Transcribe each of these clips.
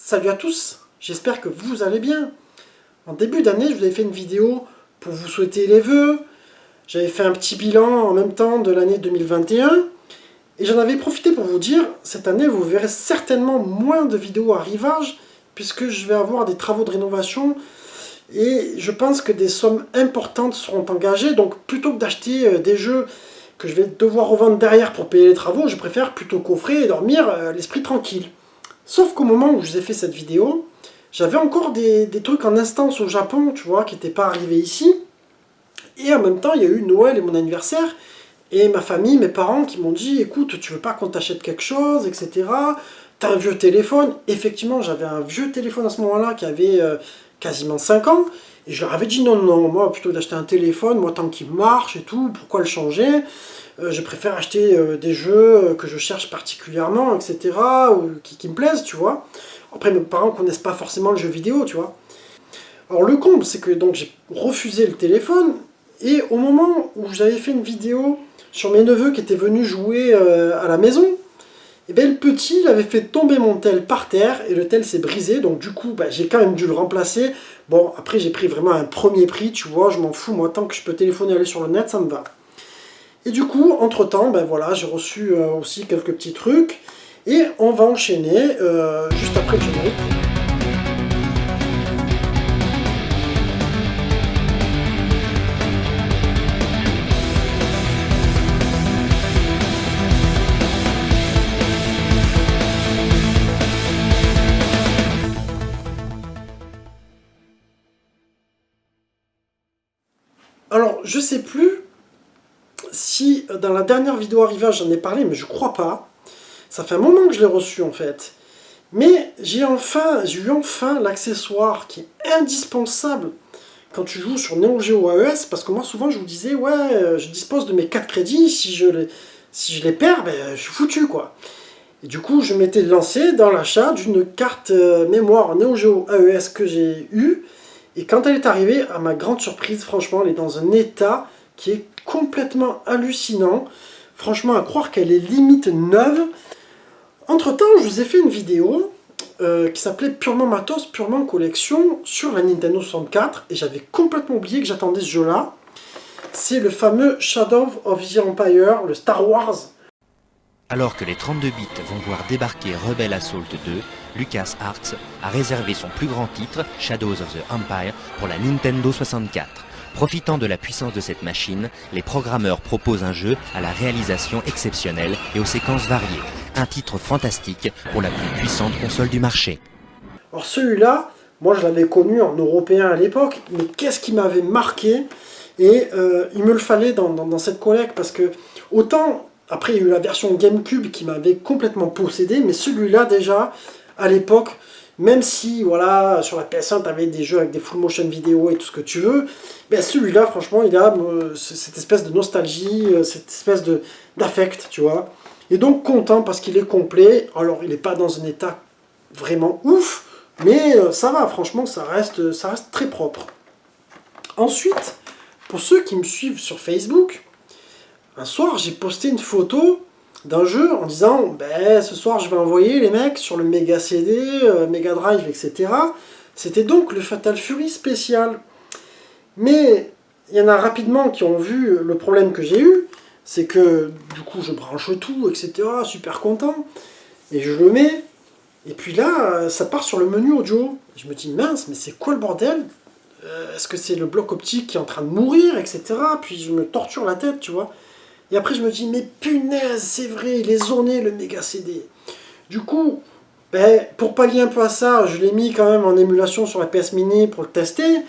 Salut à tous, j'espère que vous allez bien. En début d'année, je vous avais fait une vidéo pour vous souhaiter les vœux. J'avais fait un petit bilan en même temps de l'année 2021. Et j'en avais profité pour vous dire, cette année, vous verrez certainement moins de vidéos à rivage, puisque je vais avoir des travaux de rénovation. Et je pense que des sommes importantes seront engagées. Donc plutôt que d'acheter des jeux que je vais devoir revendre derrière pour payer les travaux, je préfère plutôt coffrer et dormir l'esprit tranquille. Sauf qu'au moment où je vous ai fait cette vidéo, j'avais encore des trucs en instance au Japon, tu vois, qui n'étaient pas arrivés ici. Et en même temps, il y a eu Noël et mon anniversaire. Et ma famille, mes parents qui m'ont dit, écoute, tu veux pas qu'on t'achète quelque chose, etc. T'as un vieux téléphone. Effectivement, j'avais un vieux téléphone à ce moment-là qui avait quasiment 5 ans. Et je leur avais dit, non, non, moi, plutôt d'acheter un téléphone, moi, tant qu'il marche et tout, pourquoi le changer? Je préfère acheter des jeux que je cherche particulièrement, etc., ou qui me plaisent, tu vois. Après, mes parents ne connaissent pas forcément le jeu vidéo, tu vois. Alors le comble, c'est que donc j'ai refusé le téléphone, et au moment où j'avais fait une vidéo sur mes neveux qui étaient venus jouer à la maison, et bien le petit, il avait fait tomber mon tel par terre, et le tel s'est brisé, donc du coup, j'ai quand même dû le remplacer. Bon, après j'ai pris vraiment un premier prix, tu vois, je m'en fous, moi, tant que je peux téléphoner et aller sur le net, ça me va. Et du coup, entre-temps, voilà, j'ai reçu aussi quelques petits trucs. Et on va enchaîner juste après le générique. Alors, je sais plus si dans la dernière vidéo arrivage j'en ai parlé, mais je crois pas. Ça fait un moment que je l'ai reçu en fait. Mais j'ai eu enfin l'accessoire qui est indispensable quand tu joues sur Neo Geo AES, parce que moi souvent je vous disais, ouais, je dispose de mes 4 crédits, si je les perds, je suis foutu quoi. Et du coup, je m'étais lancé dans l'achat d'une carte mémoire Neo Geo AES que j'ai eue, et quand elle est arrivée, à ma grande surprise, franchement, elle est dans un état qui est complètement hallucinant. Franchement, à croire qu'elle est limite neuve. Entre-temps, je vous ai fait une vidéo qui s'appelait Purement Matos, Purement Collection sur la Nintendo 64, et j'avais complètement oublié que j'attendais ce jeu-là. C'est le fameux Shadow of the Empire, le Star Wars. Alors que les 32 bits vont voir débarquer Rebel Assault 2, LucasArts a réservé son plus grand titre, Shadows of the Empire, pour la Nintendo 64. Profitant de la puissance de cette machine, les programmeurs proposent un jeu à la réalisation exceptionnelle et aux séquences variées. Un titre fantastique pour la plus puissante console du marché. Alors celui-là, moi je l'avais connu en européen à l'époque, mais qu'est-ce qui m'avait marqué? Et il me le fallait dans cette collecte, parce que autant, après il y a eu la version GameCube qui m'avait complètement possédé, mais celui-là déjà, à l'époque, même si voilà, sur la PS1 tu avais des jeux avec des full motion vidéo et tout ce que tu veux, celui-là franchement il a cette espèce de nostalgie, cette espèce d'affect, tu vois. Et donc content parce qu'il est complet. Alors il n'est pas dans un état vraiment ouf, mais ça va, franchement ça reste très propre. Ensuite, pour ceux qui me suivent sur Facebook, un soir j'ai posté une photo d'un jeu en disant ce soir je vais envoyer les mecs sur le Mega CD, Mega Drive, etc. C'était donc le Fatal Fury spécial. Mais il y en a rapidement qui ont vu le problème que j'ai eu, c'est que du coup je branche tout, etc. Super content, et je le mets, et puis là ça part sur le menu audio. Je me dis mince, mais c'est quoi le bordel? Est-ce que c'est le bloc optique qui est en train de mourir, etc. Puis je me torture la tête, tu vois. Et après je me dis, mais punaise, c'est vrai, il est zoné le méga CD. Du coup, pour pallier un peu à ça, je l'ai mis quand même en émulation sur la PS Mini pour le tester,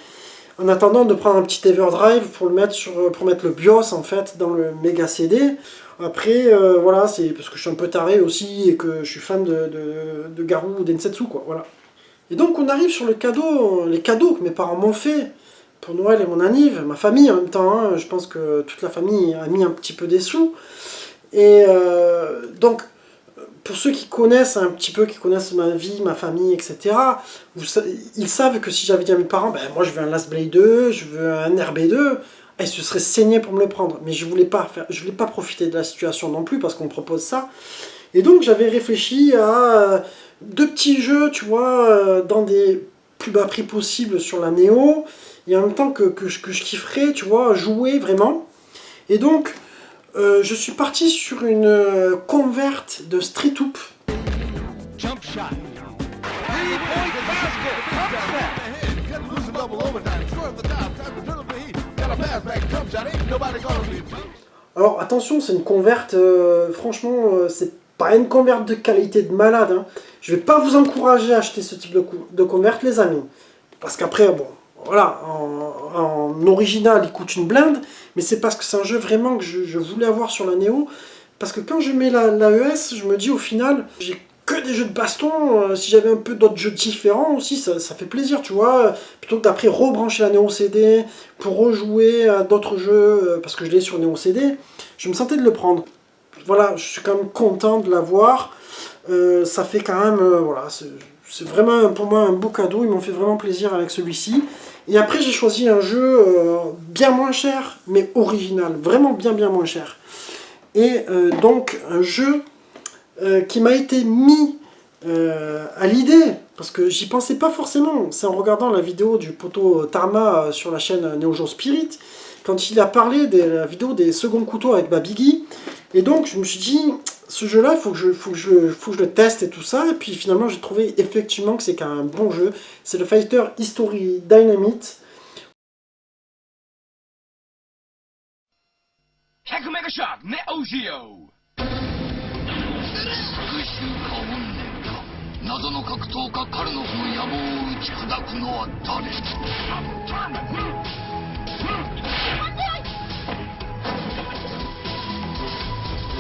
en attendant de prendre un petit Everdrive pour mettre le BIOS en fait dans le méga CD. Après, voilà, c'est parce que je suis un peu taré aussi et que je suis fan de Garou Densetsu, quoi, voilà. Et donc on arrive sur les cadeaux que mes parents m'ont fait pour Noël et mon anniv, ma famille en même temps, hein, je pense que toute la famille a mis un petit peu des sous. Et donc, pour ceux qui connaissent un petit peu, qui connaissent ma vie, ma famille, etc., ils savent que si j'avais dit à mes parents, moi je veux un Last Blade 2, je veux un RB2, ils se seraient saignés pour me le prendre. Mais je voulais pas profiter de la situation non plus parce qu'on me propose ça. Et donc j'avais réfléchi à deux petits jeux, tu vois, dans des plus bas prix possibles sur la Neo, et en même temps que je kifferais, tu vois, jouer vraiment. Et donc, je suis parti sur une converte de Street Hoop. Jump shot. 3-point basket. Alors attention, c'est une converte, franchement, c'est pas une converte de qualité de malade. Hein. Je vais pas vous encourager à acheter ce type de converte, les amis. Parce qu'après, bon, voilà, en original, il coûte une blinde, mais c'est parce que c'est un jeu vraiment que je voulais avoir sur la Neo. Parce que quand je mets la ES, je me dis au final, j'ai que des jeux de baston, si j'avais un peu d'autres jeux différents aussi, ça fait plaisir, tu vois. Plutôt que d'après rebrancher la Neo CD pour rejouer à d'autres jeux, parce que je l'ai sur Neo CD, je me sentais de le prendre. Voilà, je suis quand même content de l'avoir. Ça fait quand même, voilà, c'est vraiment pour moi un beau cadeau, ils m'ont fait vraiment plaisir avec celui-ci. Et après j'ai choisi un jeu bien moins cher, mais original, vraiment bien moins cher. Et donc un jeu qui m'a été mis à l'idée, parce que j'y pensais pas forcément, c'est en regardant la vidéo du poteau Tarma sur la chaîne Neo Geo Spirit, quand il a parlé de la vidéo des seconds couteaux avec Babigui, et donc je me suis dit, ce jeu-là, il faut que je le teste et tout ça, et puis finalement j'ai trouvé effectivement que c'est quand même un bon jeu, c'est le Fighter History Dynamite. 100 メガショットネオジオ復讐か怨念か謎の格闘家カルノフの野望を打ち砕くのは誰だ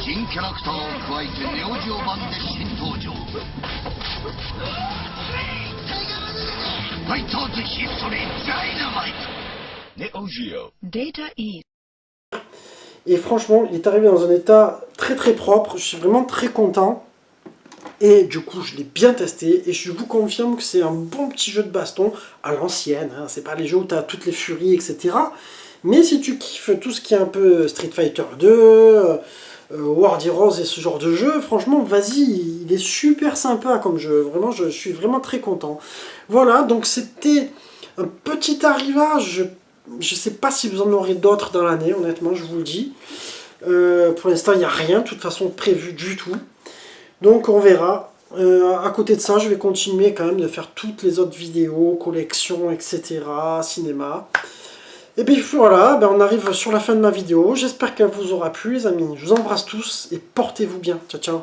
新キャラクターを加えてネオジオ版で新登場ファイターズヒストリーダイナマイトネオジオ Data East. Et franchement, il est arrivé dans un état très propre, je suis vraiment très content. Et du coup, je l'ai bien testé et je vous confirme que c'est un bon petit jeu de baston à l'ancienne. Hein. C'est pas les jeux où tu as toutes les furies, etc. Mais si tu kiffes tout ce qui est un peu Street Fighter 2, World Heroes et ce genre de jeu, franchement, vas-y, il est super sympa comme jeu. Vraiment, je suis vraiment très content. Voilà, donc c'était un petit arrivage. Je sais pas si vous en aurez d'autres dans l'année, honnêtement, je vous le dis. Pour l'instant, il n'y a rien, de toute façon, prévu du tout. Donc, on verra. À côté de ça, je vais continuer quand même de faire toutes les autres vidéos, collections, etc., cinéma. Et puis voilà, ben on arrive sur la fin de ma vidéo. J'espère qu'elle vous aura plu, les amis. Je vous embrasse tous et portez-vous bien. Ciao, ciao.